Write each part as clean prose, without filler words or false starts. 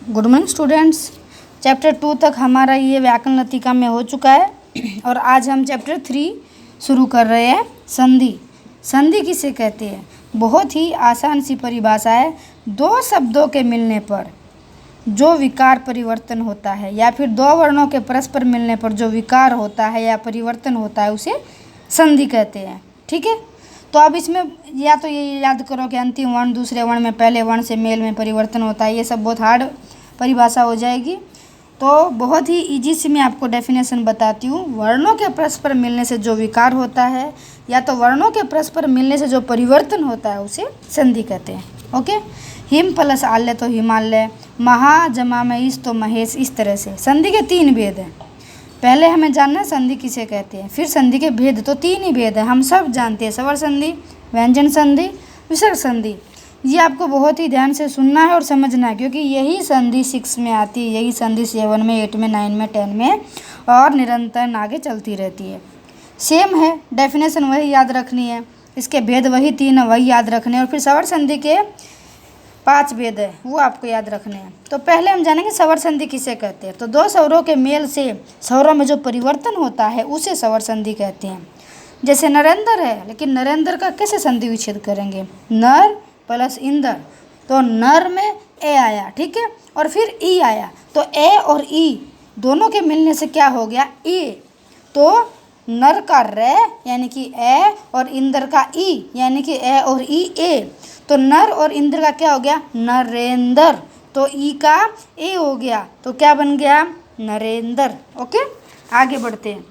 Good morning students. Chapter 2 तक हमारा ये व्याकरण लतिका में हो चुका है और आज हम चैप्टर 3 शुरू कर रहे हैं। संधि। संधि किसे कहते हैं? बहुत ही आसान सी परिभाषा है। दो शब्दों के मिलने पर जो विकार परिवर्तन होता है या फिर दो वर्णों के परस्पर मिलने पर जो विकार होता है या परिवर्तन होता है उसे संधि कहते हैं। ठीक है, तो अब इसमें या तो ये याद करो कि अंतिम वर्ण दूसरे वर्ण में पहले वर्ण से मेल में परिवर्तन होता है। ये सब बहुत हार्ड परिभाषा हो जाएगी, तो बहुत ही इजी से मैं आपको डेफिनेशन बताती हूँ। वर्णों के परस्पर मिलने से जो विकार होता है या तो वर्णों के परस्पर मिलने से जो परिवर्तन होता है उसे संधि कहते हैं। ओके, हिम प्लस आल्य तो हिमालय, महा जमा महेश तो महेश। इस तरह से संधि के 3 भेद हैं। पहले हमें जानना है संधि किसे कहते हैं, फिर संधि के भेद। तो 3 ही भेद है, हम सब जानते हैं। स्वर संधि, व्यंजन संधि, विसर्ग संधि। ये आपको बहुत ही ध्यान से सुनना है और समझना है, क्योंकि यही संधि 6 में आती है, यही संधि 7 में, 8 में, 9 में, 10 में और निरंतर आगे चलती रहती है। सेम है, डेफिनेशन वही याद रखनी है, इसके भेद वही 3 है, वही याद रखने हैं। और फिर स्वर संधि के 5 भेद है, वो आपको याद रखने हैं। तो पहले हम जानेंगे स्वर संधि किसे कहते हैं। तो दो स्वरों के मेल से स्वरों में जो परिवर्तन होता है उसे स्वर संधि कहते हैं। जैसे नरेंद्र है, लेकिन नरेंद्र का कैसे संधि विच्छेद करेंगे? नर प्लस इंदर, तो नर में ए आया, ठीक है, और फिर ई आया, तो ए और ई दोनों के मिलने से क्या हो गया? ई। तो नर का रे यानी कि ए और इंदर का ई यानी कि ए और ई ए, तो नर और इंद्र का क्या हो गया? नरेंद्र। तो ई का ए हो गया, तो क्या बन गया? नरेंद्र। ओके, आगे बढ़ते हैं।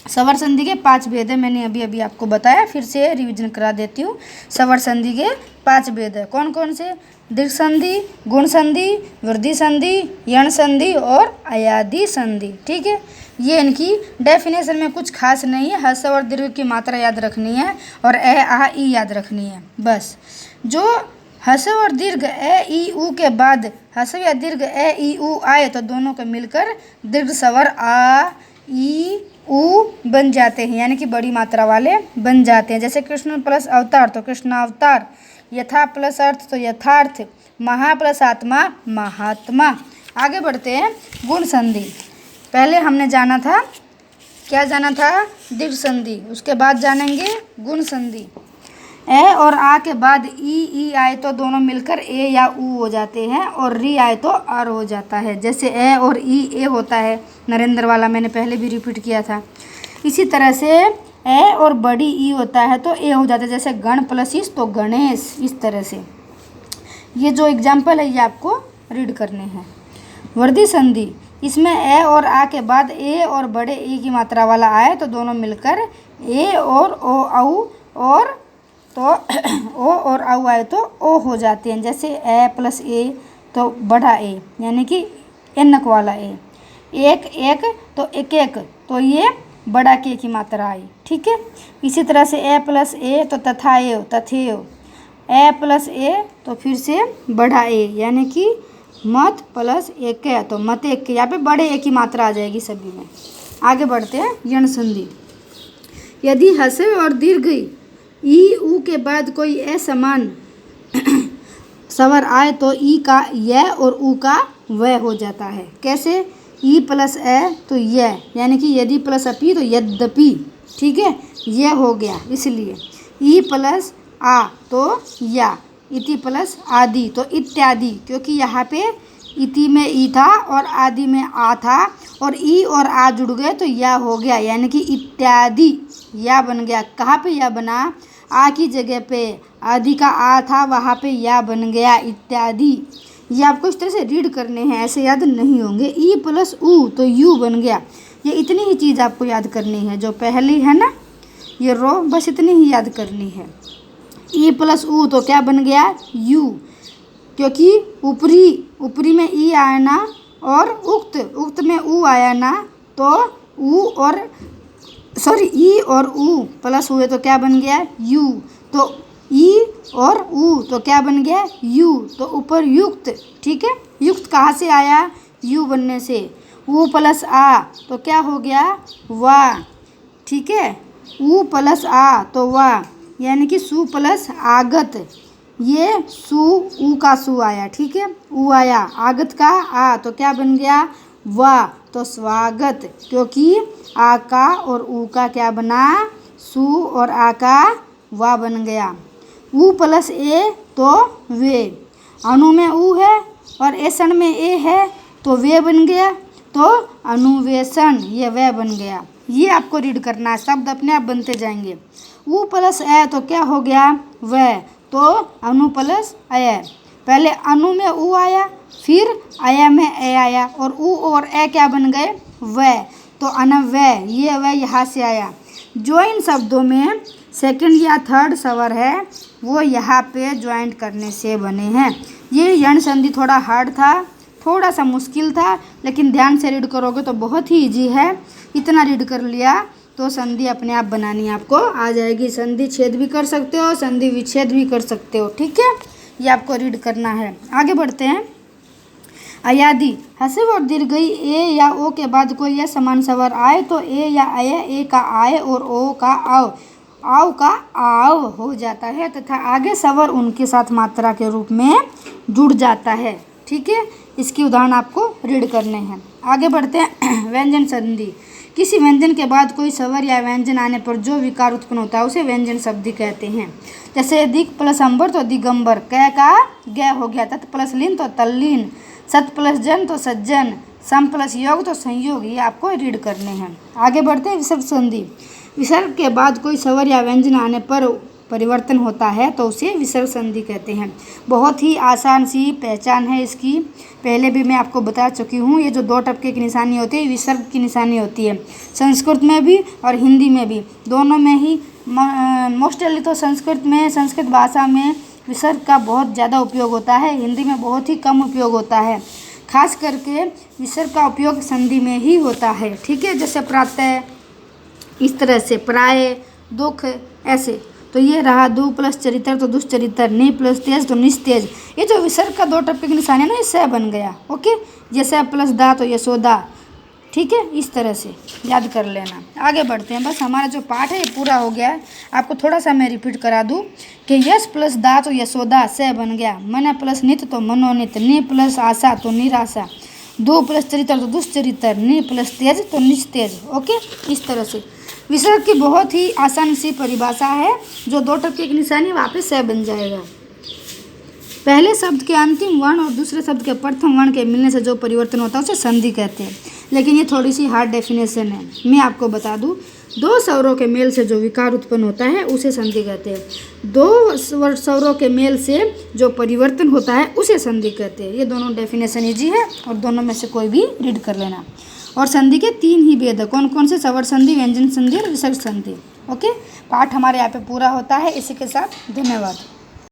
स्वर संधि के 5 भेद है, मैंने अभी आपको बताया, फिर से रिवीजन करा देती हूँ। स्वर संधि के 5 भेद है। कौन कौन से? दीर्घ संधि, गुण संधि, वृद्धि संधि, यण संधि और अयादि संधि। ठीक है, ये इनकी डेफिनेशन में कुछ खास नहीं है। ह्रस्व और दीर्घ की मात्रा याद रखनी है और ए आ ई याद रखनी है बस। जो ह्रस्व और दीर्घ ए ई उ के बाद ह्रस्व या दीर्घ ए ई उ आए तो दोनों को मिलकर दीर्घ स्वर आ ई उ बन जाते हैं, यानी कि बड़ी मात्रा वाले बन जाते हैं। जैसे कृष्ण प्लस अवतार तो कृष्णावतार, यथा प्लस अर्थ तो यथार्थ, महा प्लस आत्मा महात्मा। आगे बढ़ते हैं। गुण संधि। पहले हमने जाना था, क्या जाना था? दीर्घ संधि। उसके बाद जानेंगे गुण संधि। ए और आ के बाद ई आए तो दोनों मिलकर ए या उ हो जाते हैं, और री आए तो आर हो जाता है। जैसे ए और ई ए होता है, नरेंद्र वाला मैंने पहले भी रिपीट किया था। इसी तरह से ए और बड़ी ई होता है तो ए हो जाता है। जैसे गण प्लस इस तो गणेश। इस तरह से ये जो एग्जाम्पल है ये आपको रीड करने हैं। वृद्धि संधि, इसमें ए और आ के बाद ए और बड़े ई की मात्रा वाला आए तो दोनों मिलकर ए और ओ औ और तो ओ और औ आए तो ओ हो जाते हैं। जैसे ए प्लस ए तो बड़ा ए यानी कि एनक वाला ए, एक एक तो एक एक, तो ये बड़ा के की मात्रा आई। ठीक है, इसी तरह से ए प्लस ए तो तथा ए तथेव, ए प्लस ए तो फिर से बड़ा ए यानी कि मत प्लस एक है तो मत एक के, यहाँ पे बड़े ए की मात्रा आ जाएगी सभी में। आगे बढ़ते हैं। यण संधि। यदि ह्रस्व और दीर्घ ई उ के बाद कोई असमान स्वर आए तो ई का य और उ का व हो जाता है। कैसे? ई प्लस ए तो य यानी कि यदि प्लस अपी तो यद्यपि। ठीक है, ये हो गया। इसलिए ई प्लस आ तो या, इति प्लस आदि तो इत्यादि, क्योंकि यहाँ पे इति में ई था और आदि में आ था और ई और आ जुड़ गए तो या हो गया, यानी कि इत्यादि या बन गया। कहाँ पे या बना? आ की जगह पे आदि का आ था, वहाँ पे या बन गया इत्यादि। ये आपको इस तरह से रीड करने हैं, ऐसे याद नहीं होंगे। ई प्लस उ तो यू बन गया। ये इतनी ही चीज़ आपको याद करनी है, जो पहली है ना ये रो, बस इतनी ही याद करनी है। ई प्लस उ तो क्या बन गया? यू, क्योंकि ऊपरी में ई आया ना और उक्त में उ आया ना, तो उ और ई और उ प्लस हुए तो क्या बन गया? यू। तो ई और उ तो क्या बन गया? यू, तो ऊपर युक्त। ठीक है, युक्त कहाँ से आया? यू बनने से। उ प्लस आ तो क्या हो गया? वाह। ठीक है, उ प्लस आ तो वाह, यानी कि सु प्लस आगत, ये सु ऊ का सु आया, ठीक है, ऊ आया। आगत का आ तो क्या बन गया, वाह, तो स्वागत, क्योंकि आ का और ऊ का क्या बना, सु और आ का वाह बन गया। ऊ प्लस ए तो वे, अनु में ऊ है और एसन में ए है तो वे बन गया, तो अनुवेशन, ये वह बन गया। ये आपको रीड करना है, शब्द अपने आप बनते जाएंगे। ऊ प्लस ए तो क्या हो गया, वह, तो अनु प्लस अय। पहले अनु में ऊ आया, फिर अय में ए आया, और ऊ और ए क्या बन गए, वह, तो अनव्यय, ये वह यहाँ से आया। जो इन शब्दों में सेकंड या थर्ड स्वर है वो यहाँ पे ज्वाइंट करने से बने हैं। ये यण संधि थोड़ा हार्ड था, थोड़ा सा मुश्किल था, लेकिन ध्यान से रीड करोगे तो बहुत ही इजी है। इतना रीड कर लिया तो संधि अपने आप बनानी आपको आ जाएगी। संधि छेद भी कर सकते हो, संधि विच्छेद भी कर सकते हो, ठीक है, ये आपको रीड करना है। आगे बढ़ते हैं। अयादि हस्व और दीर्घई ए या ओ के बाद कोई यह समान स्वर आए तो ए या अय, ए का आय और ओ का आव, आव का आव हो जाता है तथा आगे स्वर उनके साथ मात्रा के रूप में जुड़ जाता है, ठीक है। इसकी उदाहरण आपको रीड करने हैं। आगे बढ़ते हैं। व्यंजन संधि, किसी व्यंजन के बाद कोई स्वर या व्यंजन आने पर जो विकार उत्पन्न होता है उसे व्यंजन शब्द कहते हैं। जैसे दिक प्लस अंबर तो दिगंबर, कै का ग हो गया, तत् प्लस लीन तो तल्लीन, सत प्लस जन तो सज्जन, सम प्लस योग तो संयोग, ये आपको रीड करने हैं। आगे बढ़ते हैं। विसर्ग संधि, विसर्ग के बाद कोई स्वर या व्यंजन आने पर परिवर्तन होता है तो उसे विसर्ग संधि कहते हैं। बहुत ही आसान सी पहचान है इसकी, पहले भी मैं आपको बता चुकी हूँ। ये जो दो टपके की निशानी होती है विसर्ग की निशानी होती है, संस्कृत में भी और हिंदी में भी, दोनों में ही। मोस्टली तो संस्कृत भाषा में विसर्ग का बहुत ज़्यादा उपयोग होता है, हिंदी में बहुत ही कम उपयोग होता है। खास करके विसर्ग का उपयोग संधि में ही होता है, ठीक है। जैसे प्रातः, इस तरह से प्राय, दुख, ऐसे। तो ये रहा दु प्लस चरित्र तो दुष्चरित्र, नि प्लस तेज तो निस्तेज। ये जो विसर्ग का दो टप्पे की निशानी है ना, ये स बन गया, ओके। जैसे प्लस दा तो यशोदा, ठीक है, इस तरह से याद कर लेना। आगे बढ़ते हैं। बस हमारा जो पाठ है ये पूरा हो गया है। आपको थोड़ा सा मैं रिपीट करा दूँ कि यश प्लस दा तो यशोदा, स बन गया। मन प्लस नित तो मनोनित, नि प्लस आशा तो निराशा, दो प्लस चरित्र तो दुष्चरित्र, नि प्लस तेज तो निस्तेज, ओके। इस तरह से विसर्ग की बहुत ही आसान सी परिभाषा है, जो दो टपके की निशानी वहाँ पे स बन जाएगा। पहले शब्द के अंतिम वर्ण और दूसरे शब्द के प्रथम वर्ण के मिलने से जो परिवर्तन होता है उसे संधि कहते हैं। लेकिन ये थोड़ी सी हार्ड डेफिनेशन है, मैं आपको बता दूं। दो स्वरों के मेल से जो विकार उत्पन्न होता है उसे संधि कहते हैं। दो स्वरों के मेल से जो परिवर्तन होता है उसे संधि कहते हैं। ये दोनों डेफिनेशन इजी है और दोनों में से कोई भी रीड कर लेना। और संधि के तीन ही भेद है, कौन कौन से, स्वर संधि, व्यंजन संधि और विसर्ग संधि, ओके। पाठ हमारे यहाँ पे पूरा होता है। इसी के साथ धन्यवाद।